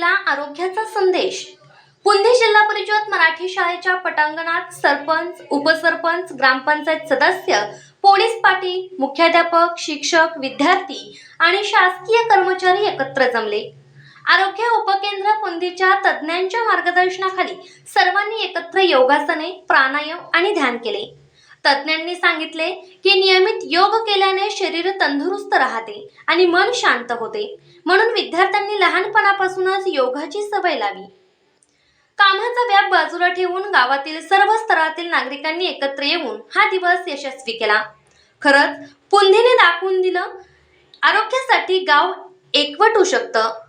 दिला आरोग्याचा संदेश। पुंदी जिल्हा परिषद मराठी शाळेच्या पटांगणात सरपंच, उपसरपंच, ग्रामपंचायत सदस्य, पोलीस पाटील, मुख्याध्यापक, शिक्षक, विद्यार्थी आणि शासकीय कर्मचारी एकत्र जमले। आरोग्य उपकेंद्र पुंदीच्या तज्ञांच्या मार्गदर्शनाखाली सर्वांनी एकत्र योगासने, प्राणायाम आणि ध्यान केले। तज्ञांनी सांगितले की नियमित योग केल्याने शरीर तंदुरुस्त राहते आणि मन शांत होते, म्हणून विद्यार्थ्यांनी लहानपणापासूनच योगाची सवय लावी। कामाचा व्याप बाजूला ठेवून गावातील सर्व स्तरातील नागरिकांनी एकत्र येऊन हा दिवस यशस्वी केला। खरंच पुंदीने दाखवून दिलं, आरोग्यासाठी गाव एकवट होऊ शकतं।